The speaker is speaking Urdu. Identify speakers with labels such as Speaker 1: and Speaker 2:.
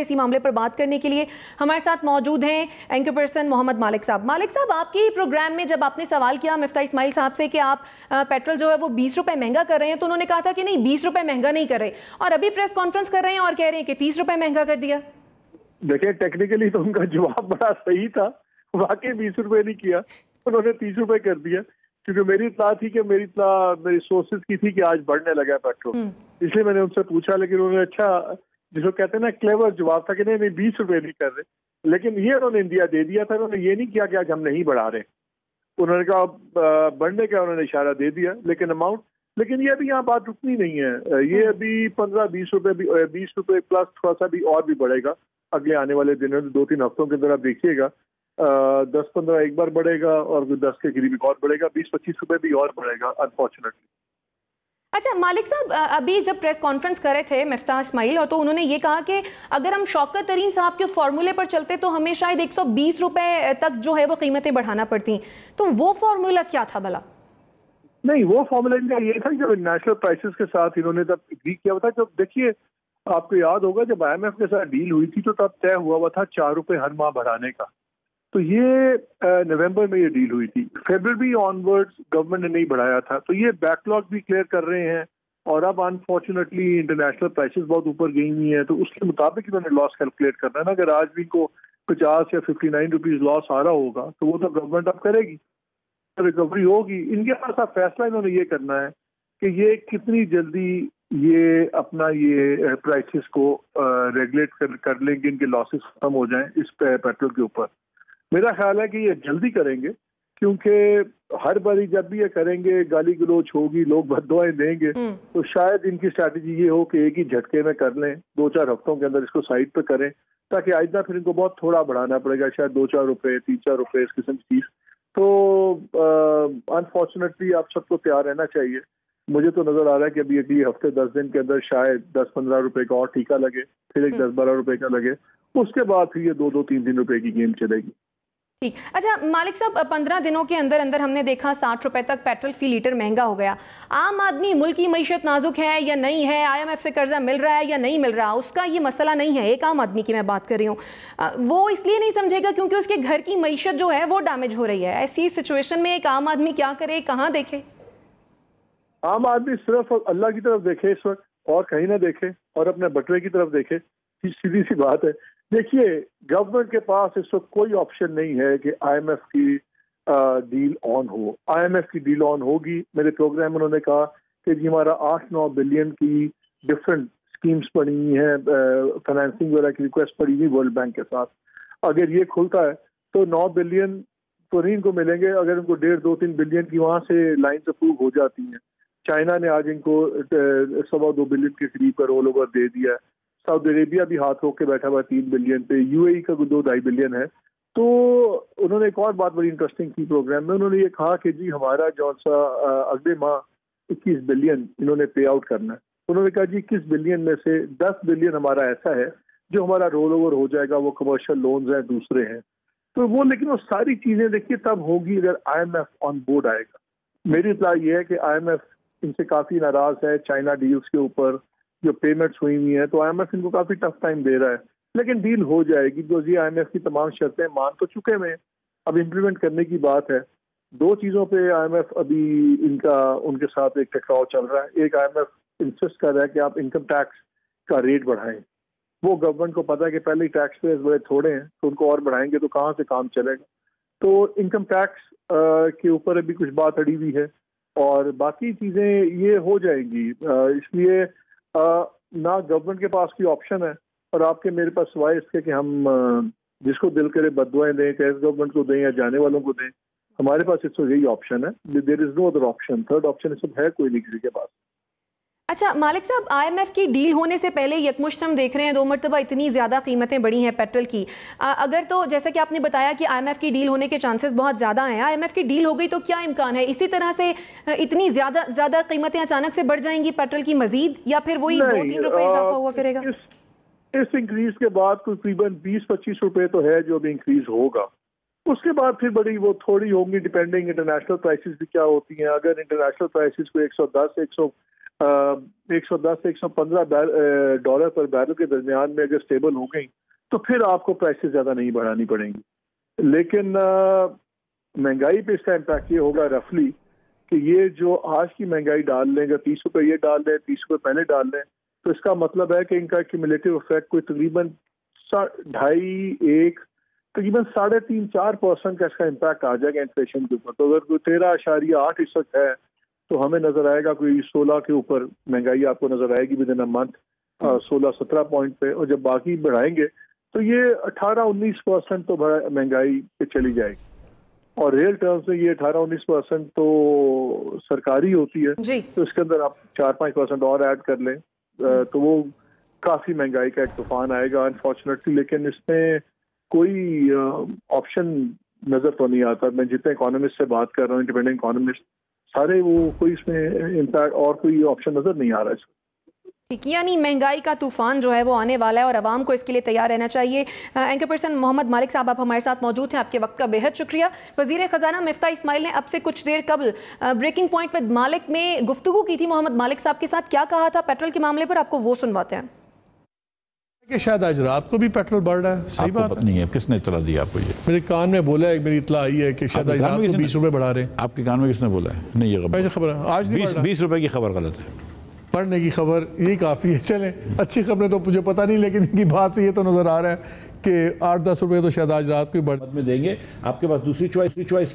Speaker 1: اسی معاملے پر بات کرنے کے لیے ہمارے ساتھ موجود ہیں اینکر پرسن محمد مالک صاحب. مالک صاحب, آپ کے پروگرام میں جب آپ نے سوال کیا مفتاح اسماعیل صاحب سے کہ آپ پیٹرول جو ہے وہ 20 روپے مہنگا کر رہے ہیں, تو انہوں نے کہا تھا کہ نہیں 20 روپے مہنگا نہیں کر رہے, اور ابھی پریس کانفرنس کر رہے ہیں اور کہہ رہے ہیں کہ 30 روپے مہنگا کر دیا.
Speaker 2: دیکھیں ٹیکنیکلی تو ان کا جواب بڑا صحیح تھا, واقعی 20 روپے نہیں کیا, انہوں نے 30 روپے کر دیا, کیونکہ میری اطلاع تھی کہ میری سورسز کی تھی کہ آج بڑھنے لگا پیٹرول, اس لیے میں نے ان سے پوچھا, لیکن انہوں نے اچھا جس کو کہتے ہیں نا کلیور جواب تھا کہ نہیں 20 روپے نہیں کر رہے, لیکن یہ انہوں نے انڈیا دے دیا تھا, انہوں نے یہ نہیں کیا کہ آج ہم نہیں بڑھا رہے, انہوں نے کہا بڑھنے کا انہوں نے اشارہ دے دیا, لیکن اماؤنٹ, لیکن یہ ابھی یہاں بات رکنی نہیں ہے, یہ ابھی 15-20 روپے بھی 20 روپے پلس تھوڑا سا بھی اور بھی بڑھے گا اگلے آنے والے دنوں 2-3 ہفتوں کے اندر. آپ دیکھیے گا 10-15 ایک بار بڑھے گا اور 10 کے قریب ایک اور بڑھے گا, 20-25 روپے بھی اور بڑھے گا انفارچونیٹلی.
Speaker 1: اچھا مالک صاحب, ابھی جب پریس کانفرنس کر رہے تھے مفتاح اسماعیل, اور تو انہوں نے یہ کہا کہ اگر ہم شوکت ترین صاحب کے فارمولے پر چلتے تو ہمیں شاید 120 روپے تک جو ہے وہ قیمتیں بڑھانا پڑتی, تو وہ فارمولا کیا تھا بھلا؟
Speaker 2: نہیں, وہ فارمولا ان کا یہ تھا کہ نیشنل پرائسز کے ساتھ انہوں نے تب اگری کیا ہوا تھا. جب دیکھیے آپ کو یاد ہوگا جب آئی ایم ایف کے ساتھ ڈیل ہوئی تھی تو تب طے ہوا تھا 4 روپے ہر ماہ بڑھانے کا, تو یہ نومبر میں یہ ڈیل ہوئی تھی. فیبرری آن ورڈز گورنمنٹ نے نہیں بڑھایا تھا, تو یہ بیک لاگ بھی کلیئر کر رہے ہیں, اور اب انفارچونیٹلی انٹرنیشنل پرائسز بہت اوپر گئی ہوئی ہیں, تو اس کے مطابق انہوں نے لاس کیلکولیٹ کرنا ہے نا. اگر آج بھی کو 50 یا 59 روپیز لاس آ رہا ہوگا تو وہ تو گورنمنٹ اب کرے گی, ریکوری ہوگی. ان کے پاس اب فیصلہ انہوں نے یہ کرنا ہے کہ یہ کتنی جلدی یہ اپنا یہ پرائسز کو ریگولیٹ کر لیں گے, ان کے لاسز ختم ہو جائیں اس پیٹرول کے اوپر. میرا خیال ہے کہ یہ جلدی کریں گے, کیونکہ ہر باری جب بھی یہ کریں گے گالی گلوچ ہوگی, لوگ بد دعائیں دیں گے, تو شاید ان کی اسٹریٹجی یہ ہو کہ ایک ہی جھٹکے میں کر لیں, 2-4 ہفتوں کے اندر اس کو سائڈ پہ کریں, تاکہ آئندہ پھر ان کو بہت تھوڑا بڑھانا پڑے گا, شاید 2-4 روپے 3-4 روپے اس قسم کی چیز. تو انفارچونیٹلی آپ سب کو تیار رہنا چاہیے. مجھے تو نظر آ رہا ہے کہ ابھی اگلی ہفتے 10 دن کے اندر شاید 10-15 روپے کا اور ٹھیکہ لگے, پھر ایک 10-12 روپے کا لگے, اس کے بعد پھر یہ 2-3 روپے کی گیم چلے گی.
Speaker 1: ٹھیک. اچھا مالک صاحب, 15 دنوں کے اندر اندر ہم نے دیکھا 60 روپے تک پیٹرول فی لیٹر مہنگا ہو گیا. عام آدمی, ملک کی معیشت نازک ہے یا نہیں ہے, آئی ایم ایف سے قرضہ مل رہا ہے یا نہیں مل رہا, اس کا یہ مسئلہ نہیں ہے. ایک عام آدمی کی میں بات کر رہی ہوں, وہ اس لیے نہیں سمجھے گا کیونکہ اس کے گھر کی معیشت جو ہے وہ ڈیمیج ہو رہی ہے. ایسی سچویشن میں ایک عام آدمی کیا کرے, کہاں دیکھے؟
Speaker 2: عام آدمی صرف اللہ کی طرف دیکھے اس وقت, اور کہیں نہ دیکھے, اور اپنے بٹوے کی طرف دیکھے. سیدھی سی بات ہے. دیکھیے گورنمنٹ کے پاس اس وقت کوئی آپشن نہیں ہے کہ آئی ایم ایف کی ڈیل آن ہو. آئی ایم ایف کی ڈیل آن ہوگی. میرے پروگرام میں انہوں نے کہا کہ جی ہمارا 8-9 بلین کی ڈفرینٹ اسکیمز پڑی ہوئی ہیں, فائنینسنگ وغیرہ کی ریکویسٹ پڑی ہوئی ورلڈ بینک کے ساتھ. اگر یہ کھلتا ہے تو 9 بلین تو نہیں ان کو ملیں گے, اگر ان کو 1.5-2-3 بلین کی وہاں سے لائنز اپروو ہو جاتی ہیں. چائنا نے آج ان کو 2.25 بلین کے قریب کا رول اوور دے دیا. سعودی عربیہ بھی ہاتھ روک کے بیٹھا ہوا 3 بلین پہ, یو اے ای کا 2-2.5 بلین ہے. تو انہوں نے ایک اور بات بڑی انٹرسٹنگ کی پروگرام میں, انہوں نے یہ کہا کہ جی ہمارا جو سا اگلے ماہ 21 بلین انہوں نے پے آؤٹ کرنا ہے. انہوں نے کہا جی 21 بلین میں سے 10 بلین ہمارا ایسا ہے جو ہمارا رول اوور ہو جائے گا, وہ کمرشل لونز ہیں, دوسرے ہیں. تو وہ لیکن وہ ساری چیزیں دیکھیے تب ہوگی اگر I M F on board آئے گا. میری اطلاع یہ ہے کہ آئی ایم ایف ان سے کافی ناراض ہے چائنا ڈیلز کے اوپر جو پیمنٹس ہوئی ہوئی ہیں, تو آئی ایم ایف ان کو کافی ٹف ٹائم دے رہا ہے. لیکن ڈیل ہو جائے گی, جو آئی ایم ایف کی تمام شرطیں مان تو چکے ہیں, اب امپلیمنٹ کرنے کی بات ہے. 2 چیزوں پہ آئی ایم ایف ابھی ان کے ساتھ ایک ٹکراؤ چل رہا ہے. ایک آئی ایم ایف انسسٹ کر رہا ہے کہ آپ انکم ٹیکس کا ریٹ بڑھائیں. وہ گورنمنٹ کو پتا ہے کہ پہلے ہی ٹیکس پیئرز بڑے تھوڑے ہیں, تو ان کو اور بڑھائیں گے تو کہاں سے کام چلے گا. تو انکم ٹیکس کے اوپر ابھی کچھ بات اڑی ہوئی ہے, اور باقی چیزیں یہ ہو جائیں گی. اس لیے نہ گورنمنٹ کے پاس کوئی آپشن ہے, اور آپ کے میرے پاس سوائے اس کے کہ ہم جس کو دل کرے بد دعائیں دیں, کہ اس گورنمنٹ کو دیں یا جانے والوں کو دیں, ہمارے پاس اس وقت یہی آپشن ہے. There is no other option. Third option اس وقت ہے کوئی نہیں کسی کے پاس.
Speaker 1: اچھا مالک صاحب, آئی ایم ایف کی ڈیل ہونے سے پہلے یکمشت ہم دیکھ رہے ہیں 2 مرتبہ اتنی زیادہ قیمتیں بڑھی ہیں پیٹرول کی. اگر تو جیسا کہ آپ نے بتایا کہ آئی ایم ایف کی ڈیل ہونے کے چانسز بہت زیادہ ہیں, آئی ایم ایف کی ڈیل ہو گئی تو کیا امکان ہے اسی طرح سے اتنی زیادہ قیمتیں اچانک سے بڑھ جائیں گی پیٹرول کی مزید, یا پھر وہی 2-3 روپے اضافہ ہوا کرے گا؟
Speaker 2: اس انکریز کے بعد تقریباً 20-25 روپے تو ہے جو ابھی انکریز ہوگا. اس کے بعد پھر بڑی وہ تھوڑی ہوں گی ڈیپینڈنگ انٹرنیشنل پرائسز بھی کیا ہوتی ہیں. اگر انٹرنیشنل پرائسز کو 110 110 سے 115 ڈالر پر بیرل کے درمیان میں اگر سٹیبل ہو گئی تو پھر آپ کو پرائسز زیادہ نہیں بڑھانی پڑیں گی. لیکن مہنگائی پہ اس کا امپیکٹ یہ ہوگا رفلی کہ یہ جو آج کی مہنگائی ڈال لیں گے 30 روپے یہ ڈال دیں 30 روپے پہلے ڈال دیں تو اس کا مطلب ہے کہ ان کا کیومولیٹو افیکٹ کوئی تقریباً 2.5 تقریباً 3.5-4% کا اس کا امپیکٹ آ جائے گا انفلیشن کے اوپر. تو اگر کوئی 13.8 اس وقت ہے تو ہمیں نظر آئے گا کوئی 16 کے اوپر مہنگائی آپ کو نظر آئے گی with in a month 16-17 point پہ, اور جب باقی بڑھائیں گے تو یہ 18-19% تو مہنگائی پہ چلی جائے گی. اور ریئل ٹرمز میں یہ 18-19% تو سرکاری ہوتی ہے تو اس کے اندر آپ 4-5% اور ایڈ کر لیں تو وہ کافی مہنگائی کا ایک طوفان آئے گا انفارچونیٹلی. لیکن اس میں کوئی آپشن نظر تو نہیں آتا. میں جتنے اکانومسٹ سے بات کر رہا ہوں انڈیپینڈنٹ اکانومسٹ سارے وہ کوئی اس میں امپیکٹ اور کوئی آپشن نظر نہیں آ رہا ہے.
Speaker 1: یعنی مہنگائی کا طوفان جو ہے وہ آنے والا ہے اور عوام کو اس کے لیے تیار رہنا چاہیے. اینکر پرسن محمد مالک صاحب آپ ہمارے ساتھ موجود ہیں, آپ کے وقت کا بے حد شکریہ. وزیر خزانہ مفتاح اسماعیل نے اب سے کچھ دیر قبل بریکنگ پوائنٹ ود مالک میں گفتگو کی تھی محمد مالک صاحب کے ساتھ. کیا کہا تھا پیٹرول کے معاملے پر, آپ کو وہ سنواتے ہیں.
Speaker 3: کہ شاید آج رات کو بھی پیٹرول بڑھ رہا ہے, صحیح بات نہیں ہے.
Speaker 4: کس نے اطلاع دی آپ کو؟ یہ
Speaker 3: میرے کان میں بولا ہے, میری اطلاع آئی ہے کہ شاید آج رات کو 20 روپے بڑھا رہے ہیں.
Speaker 4: آپ کے کان میں کس نے بولا ہے؟ نہیں یہ
Speaker 3: خبر ہے آج
Speaker 4: 20 روپے کی خبر غلط ہے.
Speaker 3: پڑھنے کی خبر یہی کافی ہے. چلیں اچھی خبریں تو مجھے پتہ نہیں, لیکن ان کی بات سے یہ تو نظر آ رہا ہے کہ 8-10 روپے تو شاید آج رات کو ہی بڑھ
Speaker 4: میں دیں گے. آپ کے پاس دوسری چوائس کیا